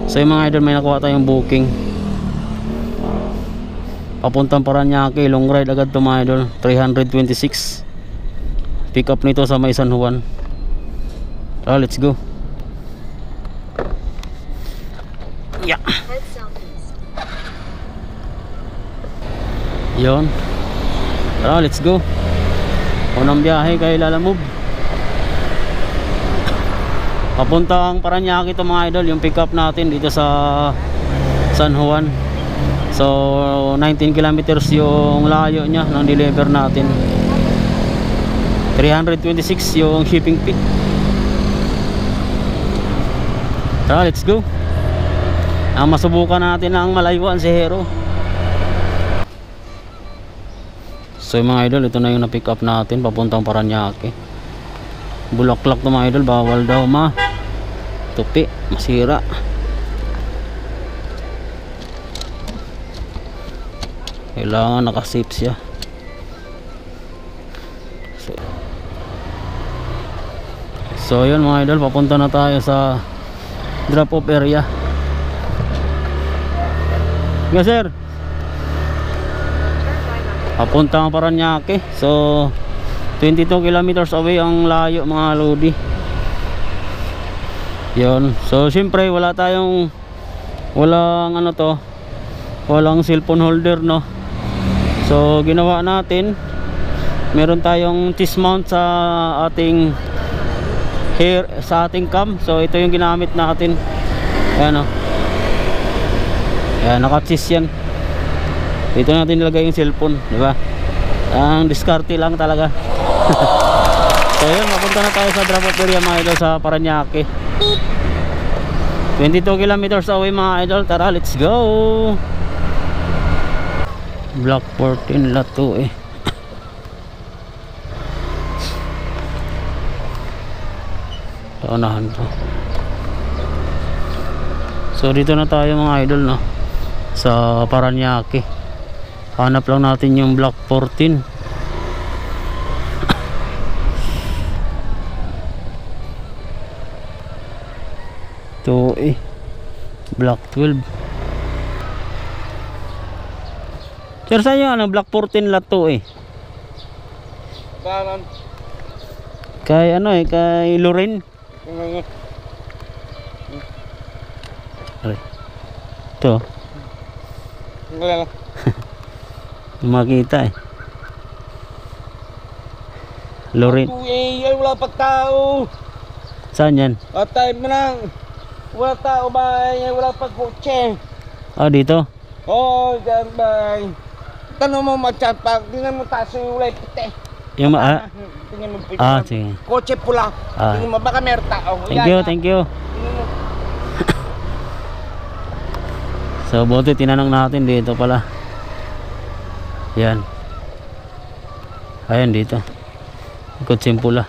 So yung mga idol, may nakuha tayong booking papuntang Paranaque, long ride agad to mga idol. 326 pick up nito sa may San Juan. Let's go. Yeah. Yon. Let's go. Unang biyahe kay Lalamove. Papuntang Paranaque ito mga idol, yung pick up natin dito sa San Juan. So 19 kilometers yung layo niya ng deliver natin. 326 yung shipping fee. Let's go. Masubukan natin ang malayuan si Hero. So yung mga idol, ito na yung na-pick up natin papuntang Paranaque. Bulaklak to mga idol, bawal daw tupi, masira. Kailangan naka-safe siya. So yun mga idol, papunta na tayo sa drop off area. Yes sir. Papuntang Paranaque. So 22 kilometers away ang layo mga lodi. Yun. So syempre walang walang cellphone holder, no. So ginawa natin, meron tayong chest mount sa ating cam. So ito yung ginamit natin. Ayan, oh. Ayan, naka-chest yan. Dito natin nilagay yung cellphone, di ba? Ang diskarte lang talaga. So yun, mapunta na tayo sa drop off area mga idol sa Paranaque. 22 kilometers away mga idol. Tara, let's go. Block 14 Lato eh. Paunahan to. So dito na tayo mga idol, no, sa Paranaque. Hanap lang natin yung block 14. Ito eh, block 12. Sir, saan yung block 14 Lato eh? Kay kay Lorraine. Ito. Makita eh. Lorraine. Ay, wala pa tao. Saan yan? Atay mo lang. Wala tao ba? Wala pa kotse. Dito? Oo, dyan ba? Tanong mo machat pa. Tingnan mo taas yung ulay pite. Yung Tingnan mo pite. sige. Kotse pula. Tingnan mo baka meron tao. Thank you. So buti tinanong natin dito pala. Yan. Ayan dito. Kotseng pula.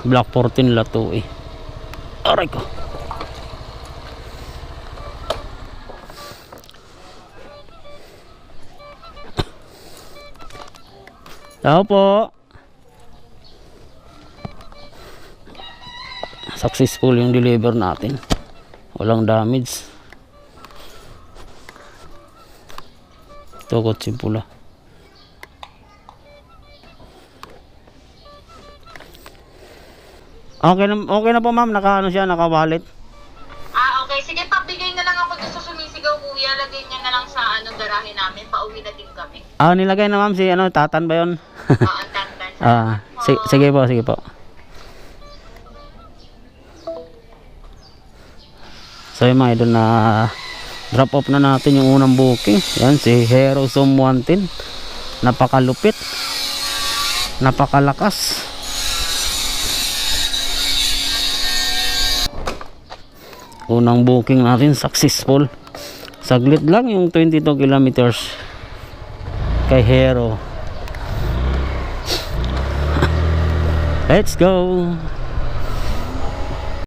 Block 14 Lato eh. Aray ko. Tao po. Successful yung deliver natin. Walang damage. Ito kotseng pula. Okay na po ma'am, naka-wallet. Okay. Sige, pagbigay na lang ako dun sa sumisigaw kuya. Lagay niya na lang sa garahe namin. Pauwi na din kami. Nilagay na ma'am si Tatan ba yun? Ang tantan. Sige po. So yung mga idol, na drop off na natin yung unang booking. Yan si Hero Zoom 110. Napakalupit, napakalakas. Unang booking natin successful. Saglit lang yung 22 kilometers kay Hero. Let's go.